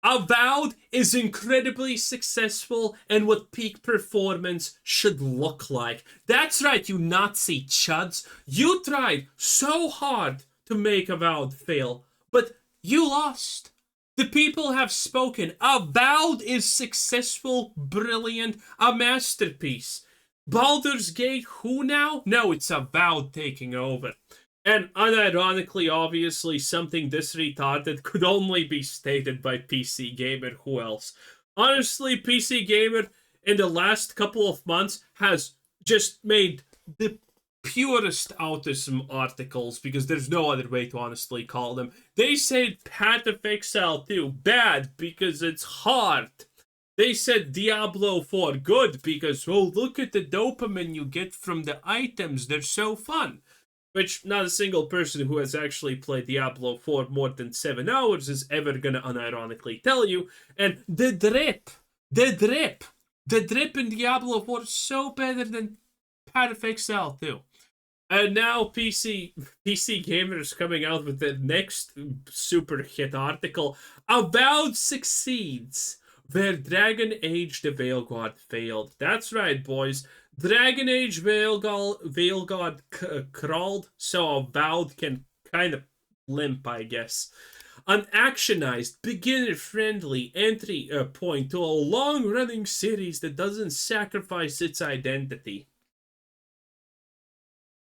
Avowed is incredibly successful and what peak performance should look like. That's right, you Nazi chuds. You tried so hard to make Avowed fail, but you lost. The people have spoken. Avowed is successful, brilliant, a masterpiece. Baldur's Gate, who now? No, it's Avowed taking over. And unironically, obviously, something this retarded could only be stated by PC Gamer. Who else? Honestly, PC Gamer in the last couple of months has just made the purest autism articles, because there's no other way to honestly call them. They said Path of Exile 2 bad because it's hard. They said Diablo 4 good because, oh, look at the dopamine you get from the items. They're so fun. Which not a single person who has actually played Diablo 4 more than 7 hours is ever gonna unironically tell you. And the drip in Diablo 4 is so better than Path of Exile 2. And now PC Gamer is coming out with the next super hit article. Avowed succeeds where Dragon Age the Veilguard failed. That's right, boys. Dragon Age Veilguard crawled, so Avowed can kind of limp, I guess. An actionized, beginner-friendly entry point to a long-running series that doesn't sacrifice its identity.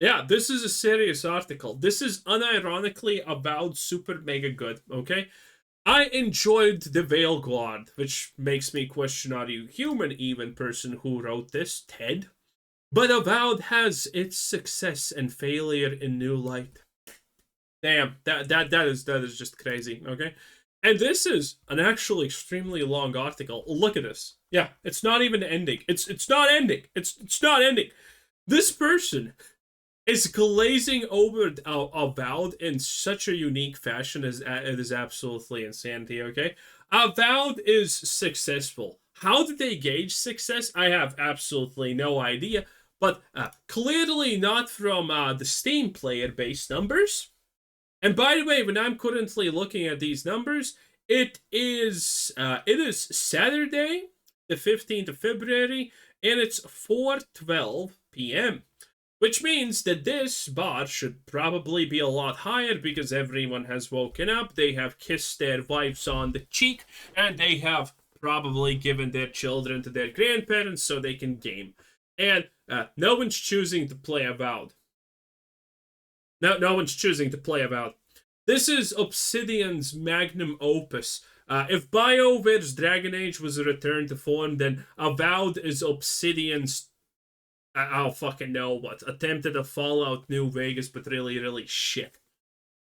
Yeah, this is a serious article. This is unironically Avowed super mega good, okay? I enjoyed the Veilguard, which makes me question, are you human even, person who wrote this, Ted? But Avowed has its success and failure in new light. Damn, that is just crazy, okay? And this is an actually extremely long article. Look at this. Yeah, it's not even ending. It's not ending. It's not ending. This person is glazing over Avowed in such a unique fashion as it is absolutely insanity, okay? Avowed is successful. How did they gauge success? I have absolutely no idea. But clearly not from the Steam player-based numbers. And by the way, when I'm currently looking at these numbers, it is Saturday, the 15th of February, and it's 4:12 p.m. Which means that this bar should probably be a lot higher because everyone has woken up, they have kissed their wives on the cheek, and they have probably given their children to their grandparents so they can game. And no one's choosing to play Avowed. No one's choosing to play Avowed. This is Obsidian's magnum opus. If BioWare's Dragon Age was a return to form, then Avowed is Obsidian's, I don't fucking know what, attempted a Fallout New Vegas, but really, really shit.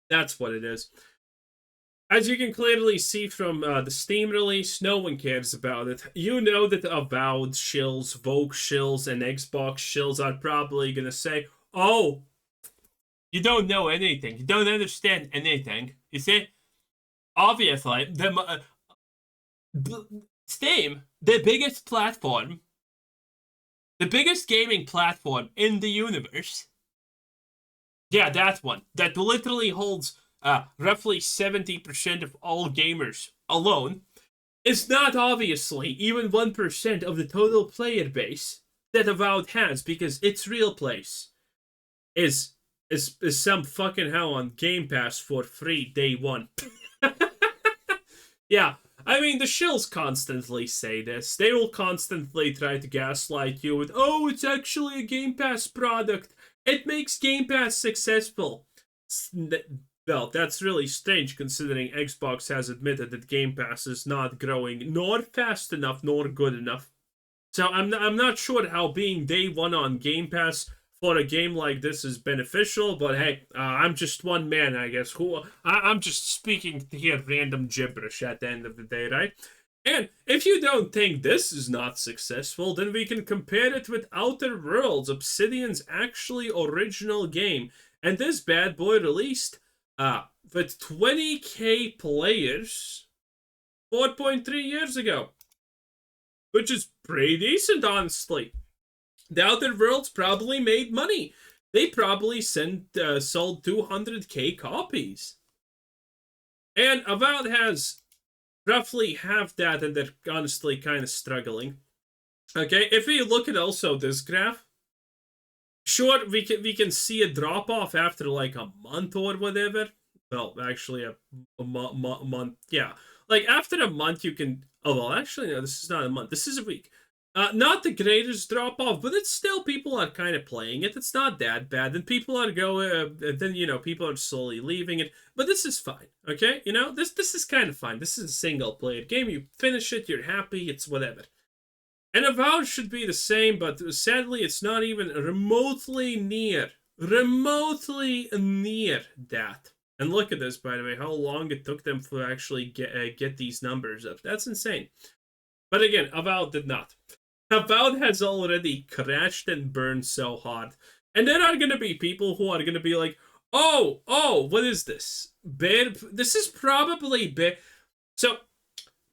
That's what it is. As you can clearly see from the Steam release, no one cares about it. You know that Avowed shills, Vogue shills, and Xbox shills are probably gonna say, oh, you don't know anything. You don't understand anything. You see? Obviously, Steam, the biggest platform, the biggest gaming platform in the universe. Yeah, that one. That literally holds roughly 70% of all gamers alone, is not obviously even 1% of the total player base that Avowed has, because its real place is some fucking hell on Game Pass for free day one. Yeah, I mean, the shills constantly say this. They will constantly try to gaslight you with, oh, it's actually a Game Pass product. It makes Game Pass successful. Well, that's really strange considering Xbox has admitted that Game Pass is not growing nor fast enough nor good enough. So I'm not sure how being day one on Game Pass for a game like this is beneficial, but hey, I'm just one man, I guess. I'm just speaking here random gibberish at the end of the day, right? And if you don't think this is not successful, then we can compare it with Outer Worlds, Obsidian's actually original game. And this bad boy released with 20k players 4.3 years ago. Which is pretty decent, honestly. The Outer Worlds probably made money. They probably sold 200k copies. And Avowed has roughly half that, and they're honestly kind of struggling. Okay, if we look at also this graph, sure, we can see a drop off after like a month or whatever. Well, actually, a month. Yeah, like after a month, you can. Oh well, actually, no. This is not a month. This is a week. Not the greatest drop off, but it's still people are kind of playing it. It's not that bad, and people are going. Then people are slowly leaving it. But this is fine. Okay, this is kind of fine. This is a single player game. You finish it, you're happy. It's whatever. And Avowed should be the same, but sadly, it's not even remotely near that. And look at this, by the way, how long it took them to actually get these numbers up. That's insane. But again, Avowed did not. Avowed has already crashed and burned so hard. And there are going to be people who are going to be like, oh, what is this? This is probably bad. So,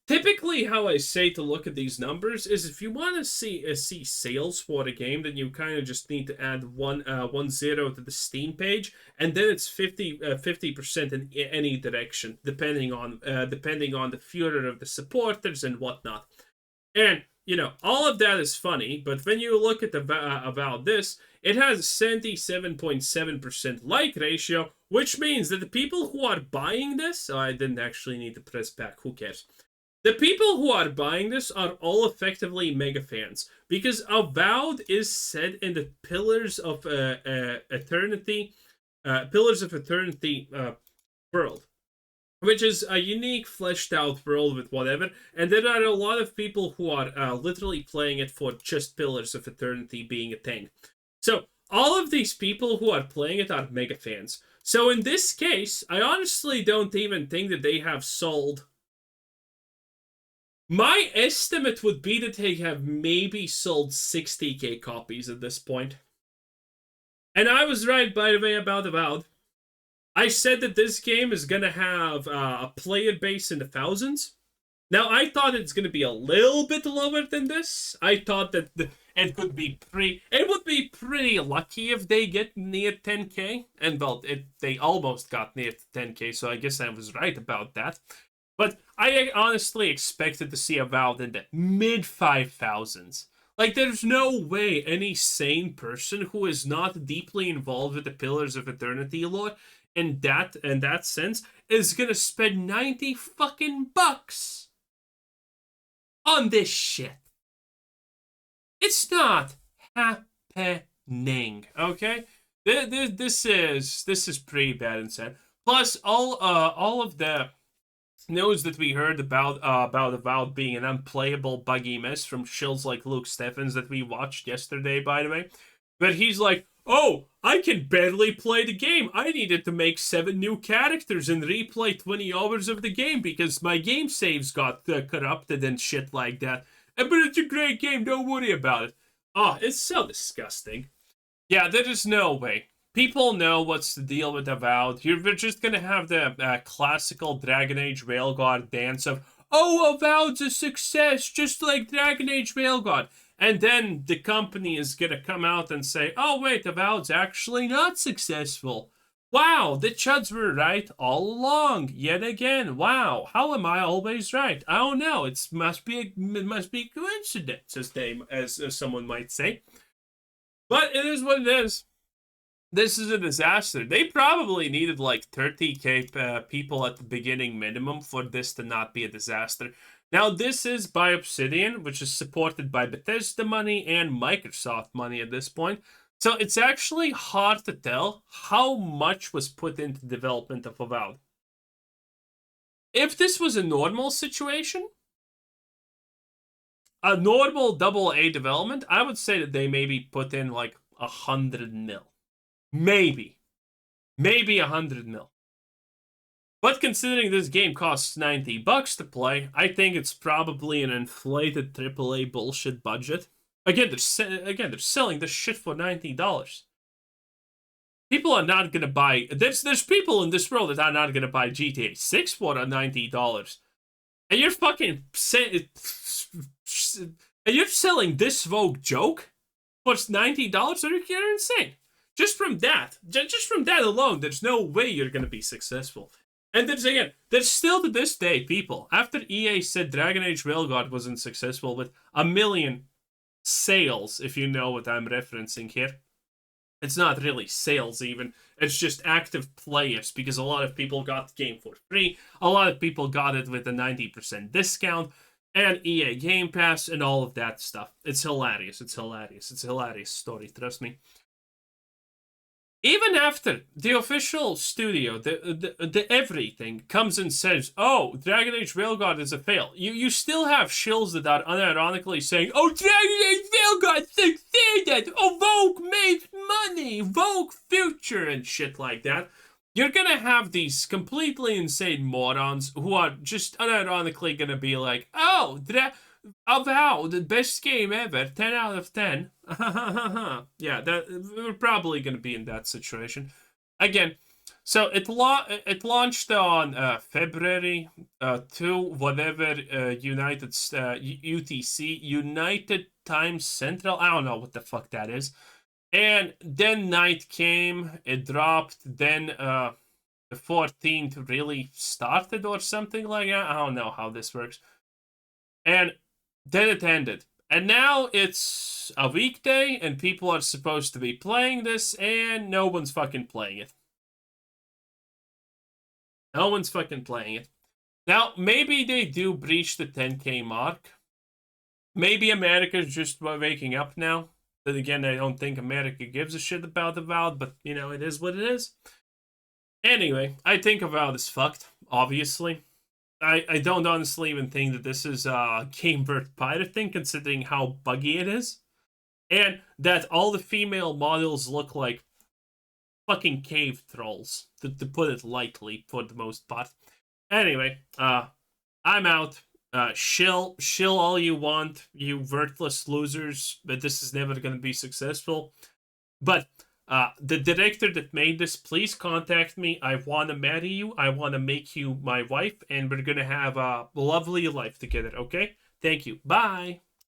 typically how I say to look at these numbers is if you want to see sales for a game, then you kind of just need to add one zero to the Steam page, and then it's 50% in any direction, depending on the furor of the supporters and whatnot. And all of that is funny, but when you look at about this, it has a 77.7% like ratio, which means that the people who are buying this, I didn't actually need to press back, who cares? The people who are buying this are all effectively mega fans, because Avowed is set in the Pillars of Eternity world, which is a unique, fleshed out world with whatever, and there are a lot of people who are literally playing it for just Pillars of Eternity being a thing. So all of these people who are playing it are mega fans. So in this case, I honestly don't even think that they have sold. My estimate would be that they have maybe sold 60k copies at this point. And I was right, by the way, about Avowed. I said that this game is going to have a player base in the thousands. Now, I thought it's going to be a little bit lower than this. I thought that it would be pretty lucky if they get near 10k. And, well, they almost got near 10k, so I guess I was right about that. But I honestly expected to see Avowed in the mid-5,000s. Like, there's no way any sane person who is not deeply involved with the Pillars of Eternity lore in that sense is gonna spend 90 fucking bucks on this shit. It's not happening, okay? This is pretty bad and sad. Plus, all of the news that we heard about Avowed being an unplayable buggy mess from shills like Luke Steffens that we watched yesterday, by the way. But he's like, oh, I can barely play the game. I needed to make 7 new characters and replay 20 hours of the game because my game saves got corrupted and shit like that. But it's a great game, don't worry about it. Oh, it's so disgusting. Yeah, there is no way. People know what's the deal with Avowed. We're just gonna have the classical Dragon Age Veilguard dance of, oh, Avowed's a success, just like Dragon Age Veilguard. And then the company is gonna come out and say, oh, wait, Avowed's actually not successful. Wow, the chuds were right all along, yet again. Wow, how am I always right? I don't know. It must be coincidence, as someone might say. But it is what it is. This is a disaster. They probably needed like 30k people at the beginning minimum for this to not be a disaster. Now, this is by Obsidian, which is supported by Bethesda money and Microsoft money at this point. So it's actually hard to tell how much was put into development of Avowed. If this was a normal situation, a normal AA development, I would say that they maybe put in like 100 mil. Maybe 100 mil. But considering this game costs $90 to play, I think it's probably an inflated AAA bullshit budget. Again, they're selling this shit for $90. People are not gonna buy. There's people in this world that are not gonna buy GTA 6 for $90, and you're fucking and you're selling this Vogue joke for $90? You're insane. Just from that alone, there's no way you're gonna be successful. And there's still to this day people, after EA said Dragon Age Veilguard wasn't successful with 1 million sales, if you know what I'm referencing here. It's not really sales even. It's just active players, because a lot of people got the game for free. A lot of people got it with a 90% discount and EA Game Pass and all of that stuff. It's hilarious. It's hilarious. It's a hilarious story, trust me. Even after the official studio, the everything comes and says, "Oh, Dragon Age Veilguard is a fail," you still have shills that are unironically saying, "Oh, Dragon Age Veilguard succeeded! Oh, Vogue made money! Vogue future!" and shit like that. You're gonna have these completely insane morons who are just unironically gonna be like, "Oh, Avowed, the best game ever, 10 out of 10. Yeah, we're probably going to be in that situation. Again, so it launched on February 2, whatever, UTC, United Time Central. I don't know what the fuck that is. And then night came, it dropped, then the 14th really started or something like that. I don't know how this works. And then it ended. And now it's a weekday, and people are supposed to be playing this, and no one's fucking playing it. No one's fucking playing it. Now, maybe they do breach the 10K mark. Maybe America's just waking up now. Then again, I don't think America gives a shit about Avowed, but, you know, it is what it is. Anyway, I think Avowed is fucked, obviously. I don't honestly even think that this is a game worth pirating, considering how buggy it is. And that all the female models look like fucking cave trolls, to put it lightly, for the most part. Anyway, I'm out. Shill all you want, you worthless losers, but this is never going to be successful. But the director that made this, please contact me. I want to marry you. I want to make you my wife, and we're going to have a lovely life together, okay? Thank you. Bye.